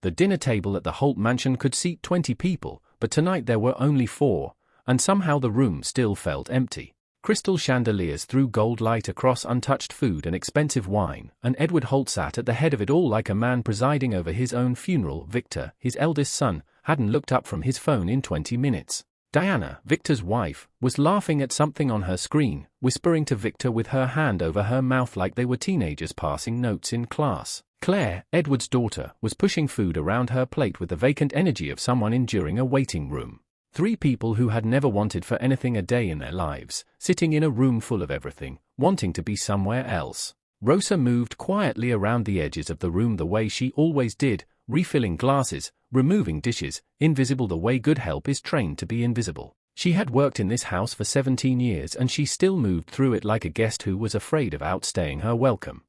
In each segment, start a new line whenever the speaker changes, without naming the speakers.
The dinner table at the Holt mansion could seat 20 people, but tonight there were only 4, and somehow the room still felt empty. Crystal chandeliers threw gold light across untouched food and expensive wine, and Edward Holt sat at the head of it all like a man presiding over his own funeral. Victor, his eldest son, hadn't looked up from his phone in 20 minutes. Diana, Victor's wife, was laughing at something on her screen, whispering to Victor with her hand over her mouth like they were teenagers passing notes in class. Claire, Edward's daughter, was pushing food around her plate with the vacant energy of someone enduring a waiting room. 3 people who had never wanted for anything a day in their lives, sitting in a room full of everything, wanting to be somewhere else. Rosa moved quietly around the edges of the room the way she always did, refilling glasses, removing dishes, invisible the way good help is trained to be invisible. She had worked in this house for 17 years and she still moved through it like a guest who was afraid of outstaying her welcome.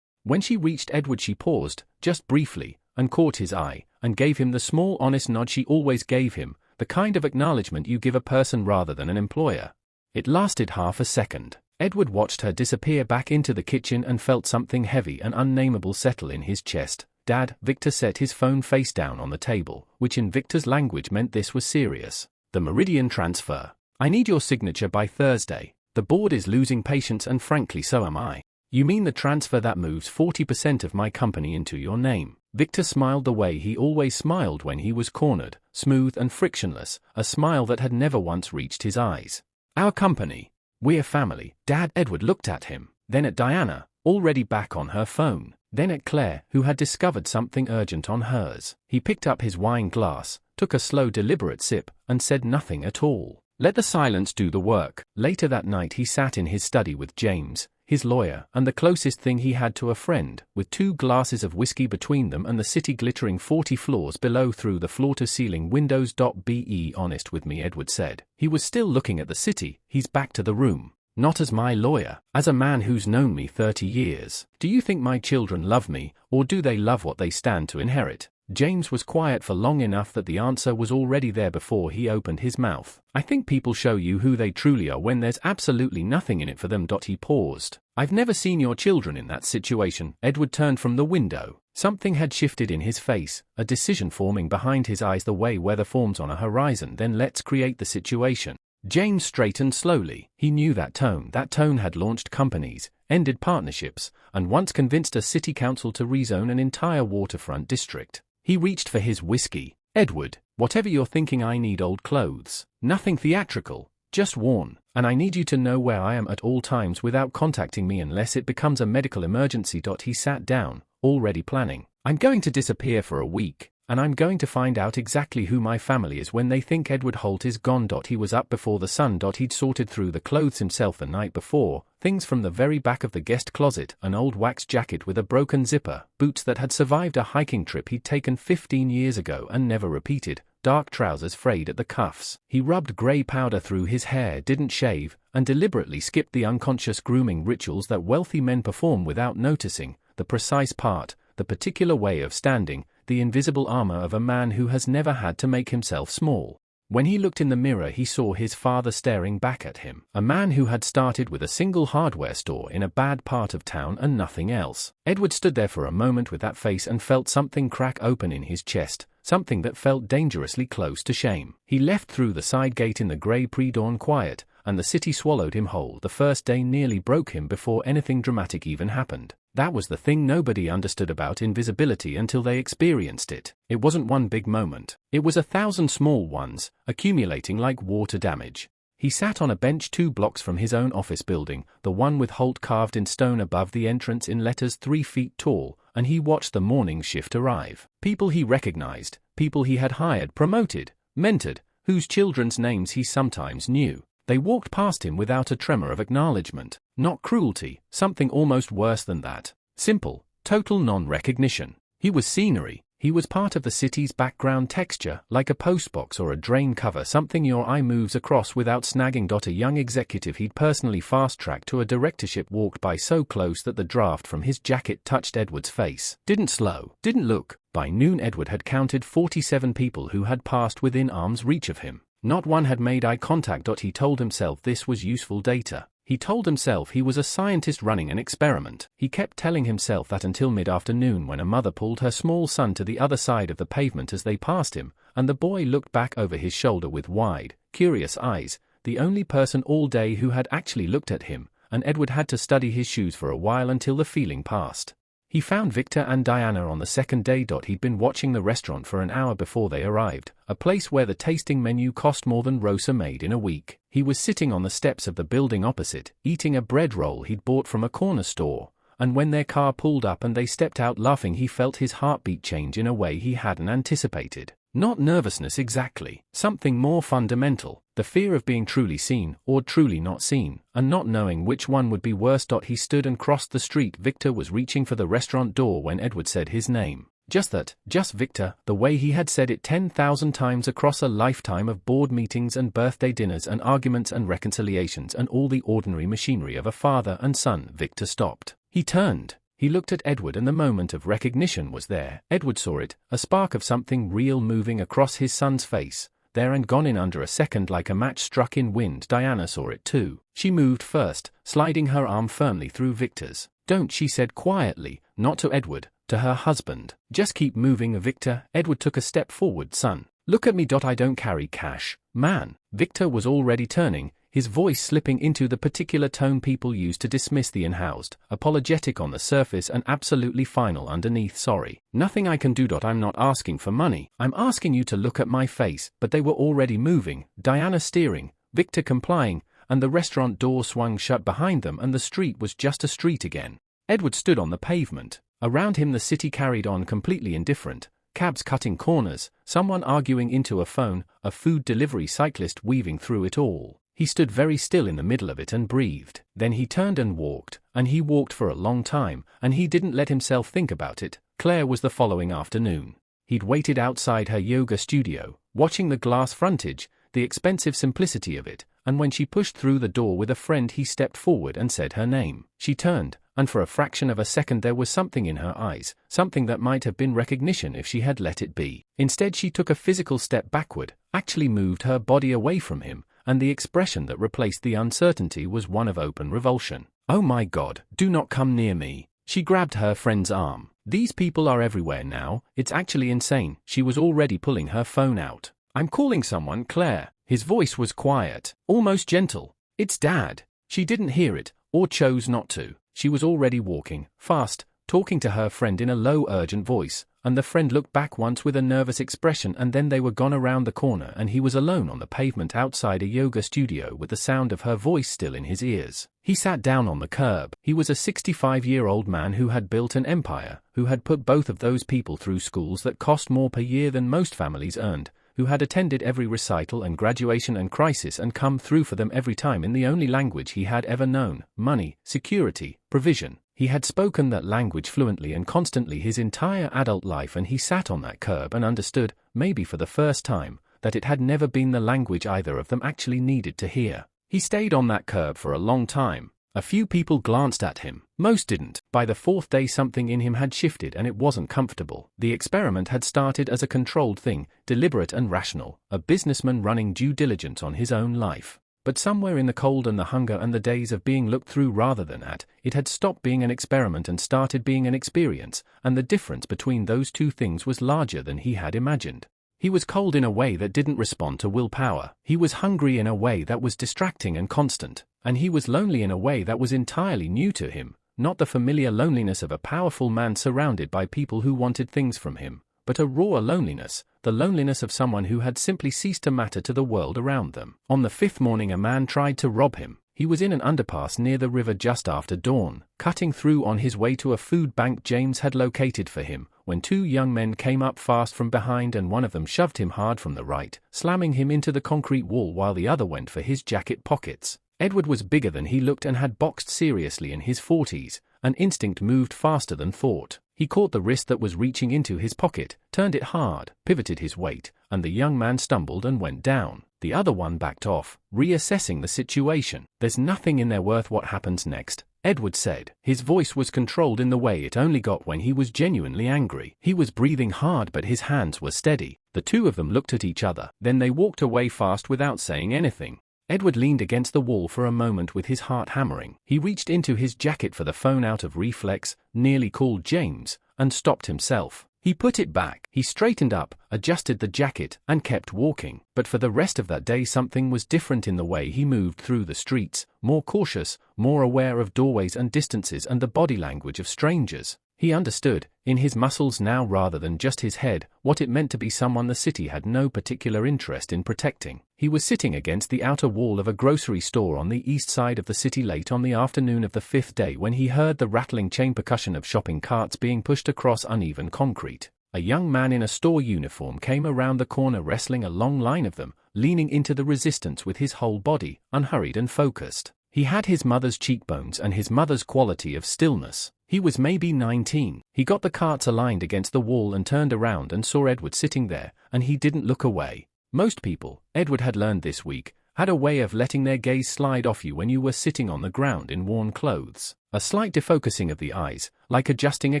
When she reached Edward she paused, just briefly, and caught his eye, and gave him the small honest nod she always gave him, the kind of acknowledgement you give a person rather than an employer. It lasted half a second. Edward watched her disappear back into the kitchen and felt something heavy and unnameable settle in his chest. Dad, Victor set his phone face down on the table, which in Victor's language meant this was serious. The Meridian transfer. I need your signature by Thursday. The board is losing patience and frankly so am I. You mean the transfer that moves 40% of my company into your name? Victor smiled the way he always smiled when he was cornered, smooth and frictionless, a smile that had never once reached his eyes. Our company. We're family. Dad. Edward looked at him, then at Diana, already back on her phone, then at Claire, who had discovered something urgent on hers. He picked up his wine glass, took a slow deliberate sip, and said nothing at all. Let the silence do the work. Later that night he sat in his study with James, his lawyer, and the closest thing he had to a friend, with 2 glasses of whiskey between them and the city glittering 40 floors below through the floor-to-ceiling windows. Be honest with me, Edward said. He was still looking at the city, his back to the room. Not as my lawyer, as a man who's known me 30 years. Do you think my children love me, or do they love what they stand to inherit? James was quiet for long enough that the answer was already there before he opened his mouth. I think people show you who they truly are when there's absolutely nothing in it for them. He paused. I've never seen your children in that situation. Edward turned from the window. Something had shifted in his face, a decision forming behind his eyes the way weather forms on a horizon. Then let's create the situation. James straightened slowly. He knew that tone. That tone had launched companies, ended partnerships, and once convinced a city council to rezone an entire waterfront district. He reached for his whiskey. Edward, whatever you're thinking, I need old clothes. Nothing theatrical, just worn. And I need you to know where I am at all times without contacting me unless it becomes a medical emergency. He sat down, already planning. I'm going to disappear for a week, and I'm going to find out exactly who my family is when they think Edward Holt is gone. He was up before the sun. He'd sorted through the clothes himself the night before, things from the very back of the guest closet, an old wax jacket with a broken zipper, boots that had survived a hiking trip he'd taken 15 years ago and never repeated, dark trousers frayed at the cuffs. He rubbed grey powder through his hair, didn't shave, and deliberately skipped the unconscious grooming rituals that wealthy men perform without noticing, the precise part, the particular way of standing, the invisible armor of a man who has never had to make himself small. When he looked in the mirror he saw his father staring back at him, a man who had started with a single hardware store in a bad part of town and nothing else. Edward stood there for a moment with that face and felt something crack open in his chest, something that felt dangerously close to shame. He left through the side gate in the grey pre-dawn quiet, and the city swallowed him whole. The first day nearly broke him before anything dramatic even happened. That was the thing nobody understood about invisibility until they experienced it. It wasn't one big moment. It was 1,000 small ones, accumulating like water damage. He sat on a bench 2 blocks from his own office building, the one with Holt carved in stone above the entrance in letters 3 feet tall, and he watched the morning shift arrive. People he recognized, people he had hired, promoted, mentored, whose children's names he sometimes knew. They walked past him without a tremor of acknowledgement, not cruelty, something almost worse than that. Simple, total non-recognition. He was scenery. He was part of the city's background texture, like a postbox or a drain cover, something your eye moves across without snagging. A young executive he'd personally fast-tracked to a directorship walked by so close that the draft from his jacket touched Edward's face. Didn't slow, didn't look. By noon Edward had counted 47 people who had passed within arm's reach of him. Not one had made eye contact. He told himself this was useful data. He told himself he was a scientist running an experiment. He kept telling himself that until mid-afternoon when a mother pulled her small son to the other side of the pavement as they passed him, and the boy looked back over his shoulder with wide, curious eyes, the only person all day who had actually looked at him, and Edward had to study his shoes for a while until the feeling passed. He found Victor and Diana on the second day. He'd been watching the restaurant for an hour before they arrived, a place where the tasting menu cost more than Rosa made in a week. He was sitting on the steps of the building opposite, eating a bread roll he'd bought from a corner store, and when their car pulled up and they stepped out laughing, he felt his heartbeat change in a way he hadn't anticipated. Not nervousness exactly, something more fundamental, the fear of being truly seen or truly not seen, and not knowing which one would be worse. He stood and crossed the street. Victor was reaching for the restaurant door when Edward said his name. Just that, just Victor, the way he had said it 10,000 times across a lifetime of board meetings and birthday dinners and arguments and reconciliations and all the ordinary machinery of a father and son. Victor stopped. He turned. He looked at Edward and the moment of recognition was there. Edward saw it, a spark of something real moving across his son's face, there and gone in under a second like a match struck in wind. Diana saw it too. She moved first, sliding her arm firmly through Victor's. "Don't," she said quietly, not to Edward, to her husband. "Just keep moving, Victor." Edward took a step forward. "Son, look at me. I don't carry cash, man." Victor was already turning, his voice slipping into the particular tone people use to dismiss the unhoused, apologetic on the surface and absolutely final underneath. "Sorry, nothing I can do. I'm not asking for money. I'm asking you to look at my face." But they were already moving, Diana steering, Victor complying, and the restaurant door swung shut behind them and the street was just a street again. Edward stood on the pavement. Around him the city carried on completely indifferent. Cabs cutting corners, someone arguing into a phone, a food delivery cyclist weaving through it all. He stood very still in the middle of it and breathed. Then he turned and he walked for a long time, and he didn't let himself think about it. Claire was the following afternoon. He'd waited outside her yoga studio, watching the glass frontage, the expensive simplicity of it, and when she pushed through the door with a friend he stepped forward and said her name. She turned, and for a fraction of a second there was something in her eyes, something that might have been recognition if she had let it be. Instead she took a physical step backward, actually moved her body away from him, and the expression that replaced the uncertainty was one of open revulsion. "Oh my God, do not come near me." She grabbed her friend's arm. "These people are everywhere now, it's actually insane." She was already pulling her phone out. "I'm calling someone, Claire." His voice was quiet, almost gentle. "It's Dad." She didn't hear it, or chose not to. She was already walking, fast, talking to her friend in a low urgent voice, and the friend looked back once with a nervous expression and then they were gone around the corner and he was alone on the pavement outside a yoga studio with the sound of her voice still in his ears. He sat down on the curb. He was a 65-year-old man who had built an empire, who had put both of those people through schools that cost more per year than most families earned, who had attended every recital and graduation and crisis and come through for them every time in the only language he had ever known: money, security, provision. He had spoken that language fluently and constantly his entire adult life, and he sat on that curb and understood, maybe for the first time, that it had never been the language either of them actually needed to hear. He stayed on that curb for a long time. A few people glanced at him. Most didn't. By the fourth day something in him had shifted and it wasn't comfortable. The experiment had started as a controlled thing, deliberate and rational, a businessman running due diligence on his own life. But somewhere in the cold and the hunger and the days of being looked through rather than at, it had stopped being an experiment and started being an experience, and the difference between those two things was larger than he had imagined. He was cold in a way that didn't respond to willpower. He was hungry in a way that was distracting and constant, and he was lonely in a way that was entirely new to him, not the familiar loneliness of a powerful man surrounded by people who wanted things from him, but a raw loneliness, the loneliness of someone who had simply ceased to matter to the world around them. On the fifth morning a man tried to rob him. He was in an underpass near the river just after dawn, cutting through on his way to a food bank James had located for him, when two young men came up fast from behind and one of them shoved him hard from the right, slamming him into the concrete wall while the other went for his jacket pockets. Edward was bigger than he looked and had boxed seriously in his 40s, and instinct moved faster than thought. He caught the wrist that was reaching into his pocket, turned it hard, pivoted his weight, and the young man stumbled and went down. The other one backed off, reassessing the situation. "There's nothing in there worth what happens next," Edward said. His voice was controlled in the way it only got when he was genuinely angry. He was breathing hard but his hands were steady. The two of them looked at each other, then they walked away fast without saying anything. Edward leaned against the wall for a moment with his heart hammering. He reached into his jacket for the phone out of reflex, nearly called James, and stopped himself. He put it back. He straightened up, adjusted the jacket, and kept walking. But for the rest of that day something was different in the way he moved through the streets, more cautious, more aware of doorways and distances and the body language of strangers. He understood, in his muscles now rather than just his head, what it meant to be someone the city had no particular interest in protecting. He was sitting against the outer wall of a grocery store on the east side of the city late on the afternoon of the 5th day when he heard the rattling chain percussion of shopping carts being pushed across uneven concrete. A young man in a store uniform came around the corner wrestling a long line of them, leaning into the resistance with his whole body, unhurried and focused. He had his mother's cheekbones and his mother's quality of stillness. He was maybe 19. He got the carts aligned against the wall and turned around and saw Edward sitting there, and he didn't look away. Most people, Edward had learned this week, had a way of letting their gaze slide off you when you were sitting on the ground in worn clothes. A slight defocusing of the eyes, like adjusting a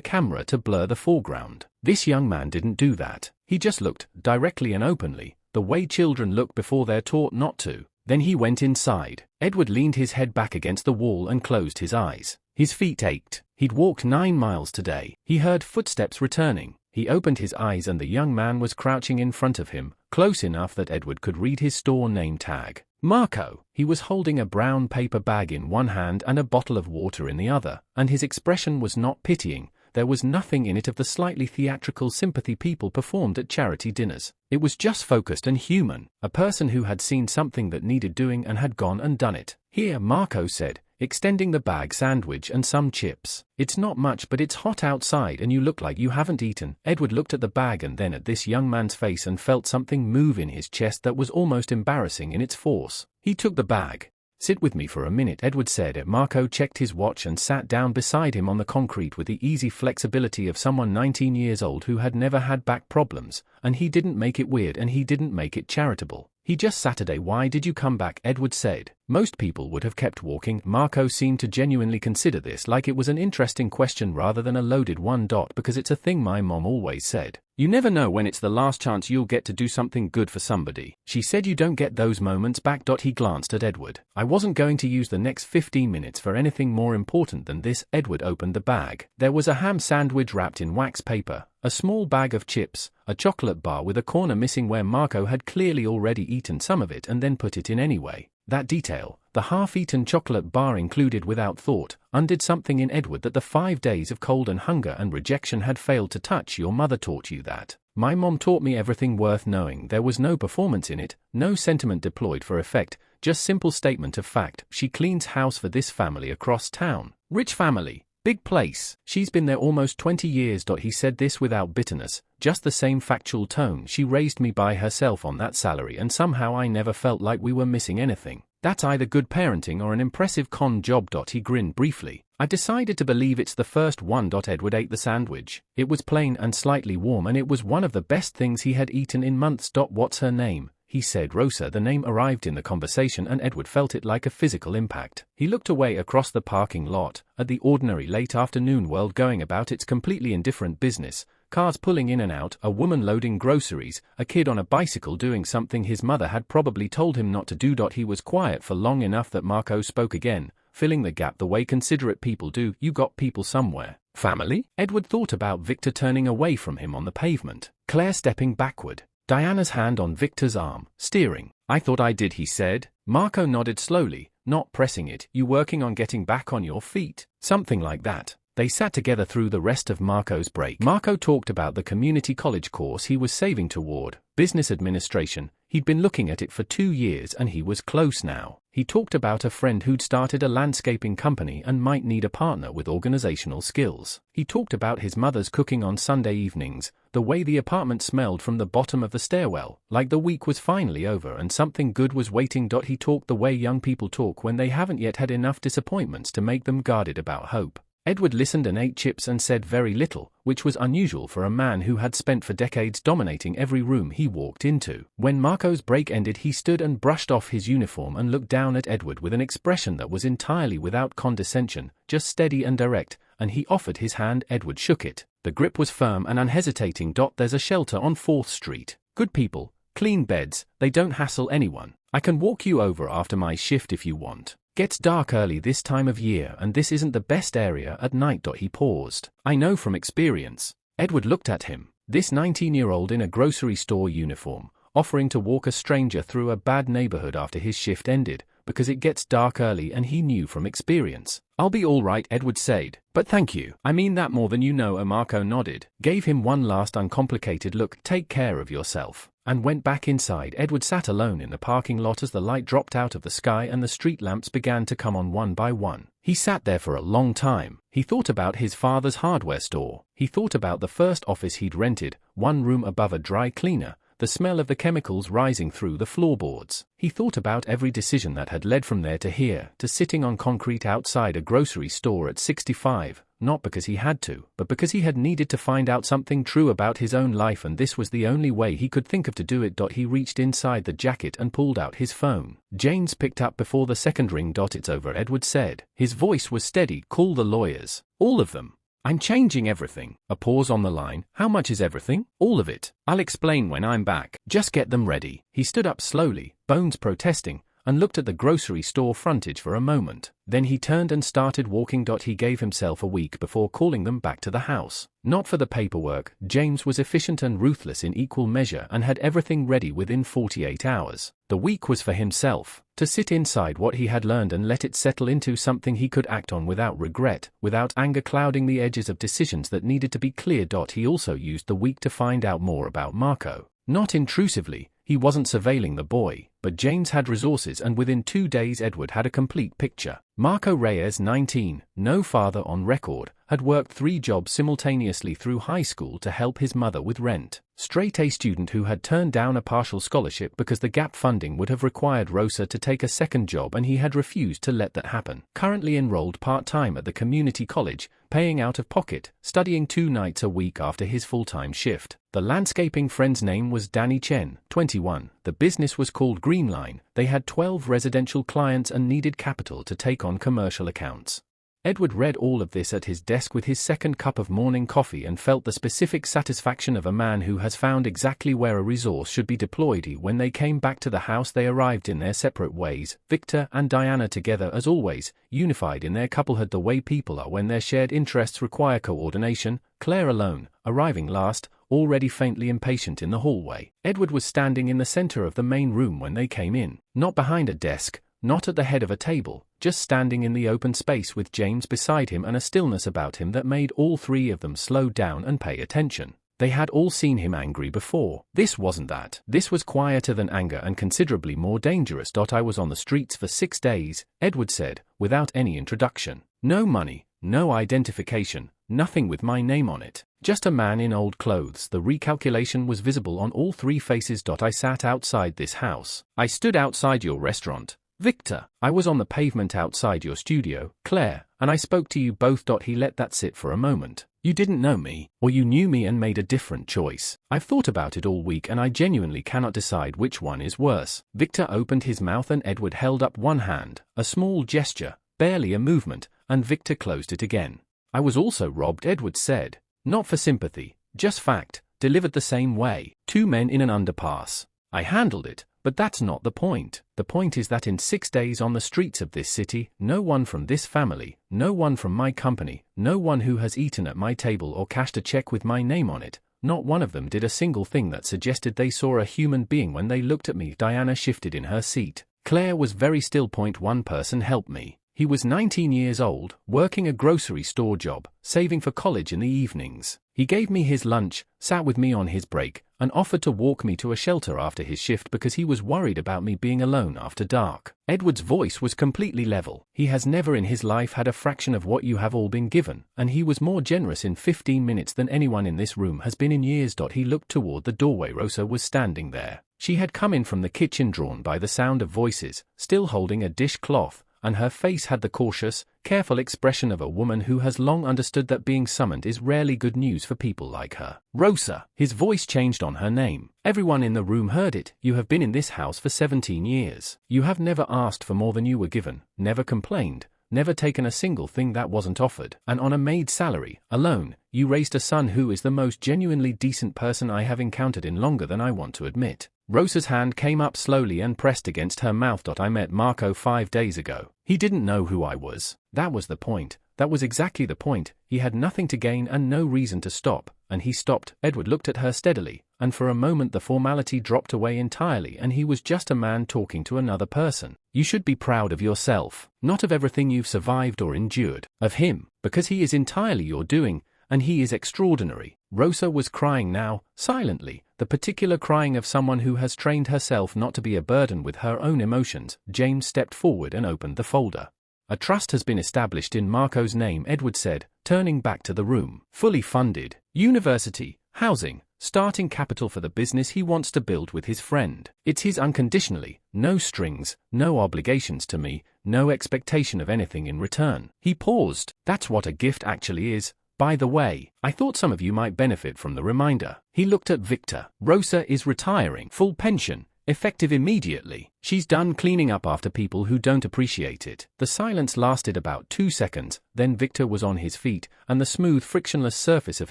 camera to blur the foreground. This young man didn't do that. He just looked, directly and openly, the way children look before they're taught not to. Then he went inside. Edward leaned his head back against the wall and closed his eyes. His feet ached. He'd walked 9 miles today. He heard footsteps returning. He opened his eyes and the young man was crouching in front of him, close enough that Edward could read his store name tag. Marco. He was holding a brown paper bag in one hand and a bottle of water in the other, and his expression was not pitying. There was nothing in it of the slightly theatrical sympathy people performed at charity dinners. It was just focused and human, a person who had seen something that needed doing and had gone and done it. Here, Marco said, extending the bag sandwich and some chips. It's not much but it's hot outside and you look like you haven't eaten. Edward looked at the bag and then at this young man's face and felt something move in his chest that was almost embarrassing in its force. He took the bag. Sit with me for a minute, Edward said. Marco checked his watch and sat down beside him on the concrete with the easy flexibility of someone 19 years old who had never had back problems, and he didn't make it weird and he didn't make it charitable. He just Saturday. Why did you come back? Edward said. Most people would have kept walking. Marco seemed to genuinely consider this like it was an interesting question rather than a loaded one. Because it's a thing my mom always said. You never know when it's the last chance you'll get to do something good for somebody. She said you don't get those moments back. He glanced at Edward. I wasn't going to use the next 15 minutes for anything more important than this. Edward opened the bag. There was a ham sandwich wrapped in wax paper, a small bag of chips, a chocolate bar with a corner missing where Marco had clearly already eaten some of it and then put it in anyway. That detail, the half-eaten chocolate bar included without thought, undid something in Edward that the 5 days of cold and hunger and rejection had failed to touch. Your mother taught you that. My mom taught me everything worth knowing. There was no performance in it, no sentiment deployed for effect, just simple statement of fact. She cleans house for this family across town. Rich family. Big place. She's been there almost 20 years. He said this without bitterness, just the same factual tone. She raised me by herself on that salary and somehow I never felt like we were missing anything. That's either good parenting or an impressive con job. He grinned briefly. I decided to believe it's the first one. Edward ate the sandwich. It was plain and slightly warm and it was one of the best things he had eaten in months. What's her name? He said. Rosa. The name arrived in the conversation and Edward felt it like a physical impact. He looked away across the parking lot, at the ordinary late afternoon world going about its completely indifferent business, cars pulling in and out, a woman loading groceries, a kid on a bicycle doing something his mother had probably told him not to do. He was quiet for long enough that Marco spoke again, filling the gap the way considerate people do. You got people somewhere. Family? Edward thought about Victor turning away from him on the pavement, Claire stepping backward, Diana's hand on Victor's arm, steering. I thought I did, he said. Marco nodded slowly, not pressing it. You working on getting back on your feet? Something like that. They sat together through the rest of Marco's break. Marco talked about the community college course he was saving toward, business administration. He'd been looking at it for 2 years and he was close now. He talked about a friend who'd started a landscaping company and might need a partner with organizational skills. He talked about his mother's cooking on Sunday evenings, the way the apartment smelled from the bottom of the stairwell, like the week was finally over and something good was waiting. He talked the way young people talk when they haven't yet had enough disappointments to make them guarded about hope. Edward listened and ate chips and said very little, which was unusual for a man who had spent for decades dominating every room he walked into. When Marco's break ended, he stood and brushed off his uniform and looked down at Edward with an expression that was entirely without condescension, just steady and direct, and he offered his hand. Edward shook it. The grip was firm and unhesitating. There's a shelter on 4th Street. Good people, clean beds, they don't hassle anyone. I can walk you over after my shift if you want. Gets dark early this time of year and this isn't the best area at night. He paused. I know from experience. Edward looked at him. This 19-year-old in a grocery store uniform, offering to walk a stranger through a bad neighborhood after his shift ended, because it gets dark early and he knew from experience. I'll be all right, Edward said. But thank you. I mean that more than you know. Marco nodded, gave him one last uncomplicated look, take care of yourself, and went back inside. Edward sat alone in the parking lot as the light dropped out of the sky and the street lamps began to come on one by one. He sat there for a long time. He thought about his father's hardware store. He thought about the first office he'd rented, one room above a dry cleaner, the smell of the chemicals rising through the floorboards. He thought about every decision that had led from there to here, to sitting on concrete outside a grocery store at 65, not because he had to, but because he had needed to find out something true about his own life, and this was the only way he could think of to do it. He reached inside the jacket and pulled out his phone. Jane's picked up before the second ring. It's over, Edward said. His voice was steady. Call the lawyers. All of them. I'm changing everything. A pause on the line. How much is everything? All of it. I'll explain when I'm back. Just get them ready. He stood up slowly, bones protesting, and looked at the grocery store frontage for a moment. Then he turned and started walking. He gave himself a week before calling them back to the house. Not for the paperwork. James was efficient and ruthless in equal measure and had everything ready within 48 hours. The week was for himself, to sit inside what he had learned and let it settle into something he could act on without regret, without anger clouding the edges of decisions that needed to be clear. He also used the week to find out more about Marco. Not intrusively. He wasn't surveilling the boy, but James had resources, and within 2 days Edward had a complete picture. Marco Reyes, 19, no father on record, had worked 3 jobs simultaneously through high school to help his mother with rent. Straight-A student who had turned down a partial scholarship because the gap funding would have required Rosa to take a second job, and he had refused to let that happen. Currently enrolled part-time at the community college, paying out of pocket, studying 2 nights a week after his full-time shift. The landscaping friend's name was Danny Chen, 21. The business was called Green Line. They had 12 residential clients and needed capital to take on commercial accounts. Edward read all of this at his desk with his second cup of morning coffee and felt the specific satisfaction of a man who has found exactly where a resource should be deployed. When they came back to the house, they arrived in their separate ways, Victor and Diana together as always, unified in their couplehood the way people are when their shared interests require coordination. Claire alone, arriving last, already faintly impatient in the hallway. Edward was standing in the center of the main room when they came in, not behind a desk, not at the head of a table, just standing in the open space with James beside him and a stillness about him that made all 3 of them slow down and pay attention. They had all seen him angry before. This wasn't that. This was quieter than anger and considerably more dangerous. I was on the streets for 6 days, Edward said, without any introduction. No money, no identification, nothing with my name on it. Just a man in old clothes. The recalculation was visible on all 3 faces. I sat outside this house. I stood outside your restaurant, Victor. I was on the pavement outside your studio, Claire, and I spoke to you both. He let that sit for a moment. You didn't know me, or you knew me and made a different choice. I've thought about it all week and I genuinely cannot decide which one is worse. Victor opened his mouth and Edward held up one hand, a small gesture, barely a movement, and Victor closed it again. I was also robbed, Edward said. Not for sympathy, just fact, delivered the same way. 2 men in an underpass. I handled it, but that's not the point. The point is that in 6 days on the streets of this city, no one from this family, no one from my company, no one who has eaten at my table or cashed a check with my name on it, not one of them did a single thing that suggested they saw a human being when they looked at me. Diana shifted in her seat. Claire was very still. One person helped me. He was 19 years old, working a grocery store job, saving for college in the evenings. He gave me his lunch, sat with me on his break, and offered to walk me to a shelter after his shift because he was worried about me being alone after dark. Edward's voice was completely level. He has never in his life had a fraction of what you have all been given, and he was more generous in 15 minutes than anyone in this room has been in years. He looked toward the doorway. Rosa was standing there. She had come in from the kitchen, drawn by the sound of voices, still holding a dishcloth, and her face had the cautious, careful expression of a woman who has long understood that being summoned is rarely good news for people like her. Rosa. His voice changed on her name. Everyone in the room heard it. You have been in this house for 17 years. You have never asked for more than you were given, never complained, never taken a single thing that wasn't offered, and on a maid salary alone, you raised a son who is the most genuinely decent person I have encountered in longer than I want to admit. Rosa's hand came up slowly and pressed against her mouth. I met Marco 5 days ago. He didn't know who I was. That was the point. That was exactly the point. He had nothing to gain and no reason to stop, and he stopped. Edward looked at her steadily, and for a moment the formality dropped away entirely and he was just a man talking to another person. You should be proud of yourself, not of everything you've survived or endured, of him, because he is entirely your doing, and he is extraordinary. Rosa was crying now, silently, the particular crying of someone who has trained herself not to be a burden with her own emotions. James stepped forward and opened the folder. A trust has been established in Marco's name, Edward said, turning back to the room. Fully funded, university, housing, starting capital for the business he wants to build with his friend. It's his unconditionally, no strings, no obligations to me, no expectation of anything in return. He paused. That's what a gift actually is. By the way, I thought some of you might benefit from the reminder. He looked at Victor. Rosa is retiring, full pension, effective immediately. She's done cleaning up after people who don't appreciate it. The silence lasted about 2 seconds, then Victor was on his feet, and the smooth, frictionless surface of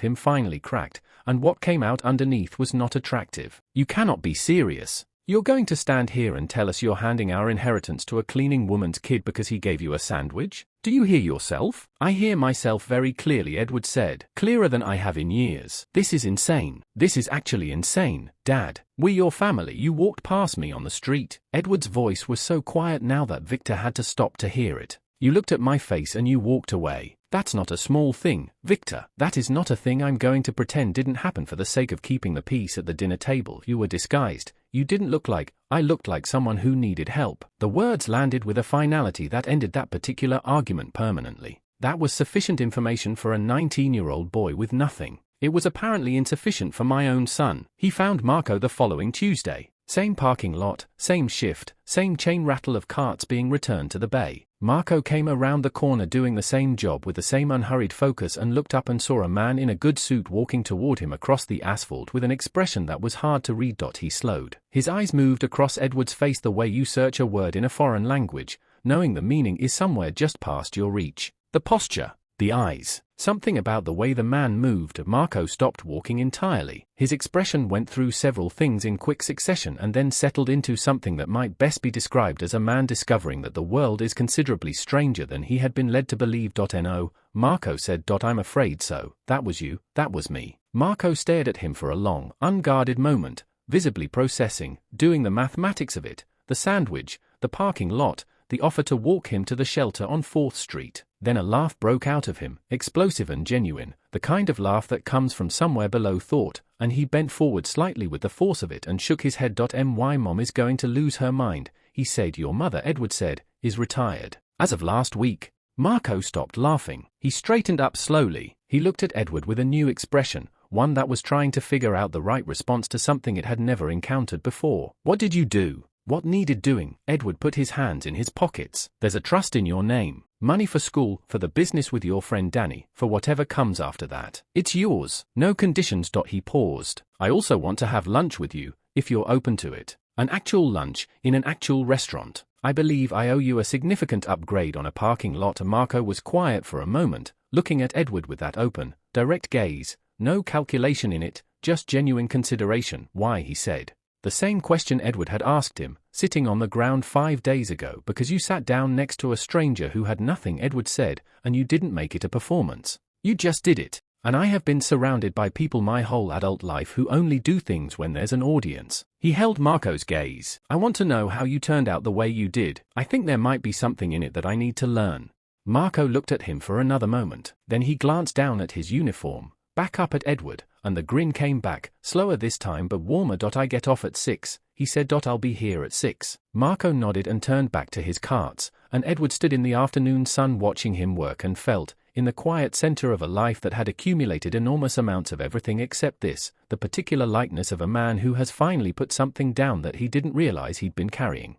him finally cracked, and what came out underneath was not attractive. You cannot be serious. You're going to stand here and tell us you're handing our inheritance to a cleaning woman's kid because he gave you a sandwich? Do you hear yourself? I hear myself very clearly, Edward said, clearer than I have in years. This is insane. This is actually insane, Dad. We're your family. You walked past me on the street. Edward's voice was so quiet now that Victor had to stop to hear it. You looked at my face and you walked away. That's not a small thing, Victor. That is not a thing I'm going to pretend didn't happen for the sake of keeping the peace at the dinner table. You were disguised. You didn't look like, I looked like someone who needed help. The words landed with a finality that ended that particular argument permanently. That was sufficient information for a 19-year-old boy with nothing. It was apparently insufficient for my own son. He found Marco the following Tuesday. Same parking lot, same shift, same chain rattle of carts being returned to the bay. Marco came around the corner doing the same job with the same unhurried focus and looked up and saw a man in a good suit walking toward him across the asphalt with an expression that was hard to read. He slowed. His eyes moved across Edward's face the way you search a word in a foreign language, knowing the meaning is somewhere just past your reach. The posture, the eyes, something about the way the man moved. Marco stopped walking entirely. His expression went through several things in quick succession and then settled into something that might best be described as a man discovering that the world is considerably stranger than he had been led to believe. No, Marco said. I'm afraid so. That was you, that was me. Marco stared at him for a long, unguarded moment, visibly processing, doing the mathematics of it, the sandwich, the parking lot, the offer to walk him to the shelter on 4th Street. Then a laugh broke out of him, explosive and genuine, the kind of laugh that comes from somewhere below thought, and he bent forward slightly with the force of it and shook his head. My mom is going to lose her mind, he said. Your mother, Edward said, is retired. As of last week. Marco stopped laughing. He straightened up slowly. He looked at Edward with a new expression, one that was trying to figure out the right response to something it had never encountered before. What did you do? What needed doing? Edward put his hands in his pockets. There's a trust in your name. Money for school, for the business with your friend Danny, for whatever comes after that. It's yours. No conditions. He paused. I also want to have lunch with you, if you're open to it. An actual lunch, in an actual restaurant. I believe I owe you a significant upgrade on a parking lot. Marco was quiet for a moment, looking at Edward with that open, direct gaze. No calculation in it, just genuine consideration. Why, he said. The same question Edward had asked him, sitting on the ground 5 days ago. Because you sat down next to a stranger who had nothing, Edward said, and you didn't make it a performance. You just did it. And I have been surrounded by people my whole adult life who only do things when there's an audience. He held Marco's gaze. I want to know how you turned out the way you did. I think there might be something in it that I need to learn. Marco looked at him for another moment. Then he glanced down at his uniform, back up at Edward, and the grin came back, slower this time but warmer. I get off at 6, he said. I'll be here at 6. Marco nodded and turned back to his carts, and Edward stood in the afternoon sun watching him work and felt, in the quiet center of a life that had accumulated enormous amounts of everything except this, the particular likeness of a man who has finally put something down that he didn't realize he'd been carrying.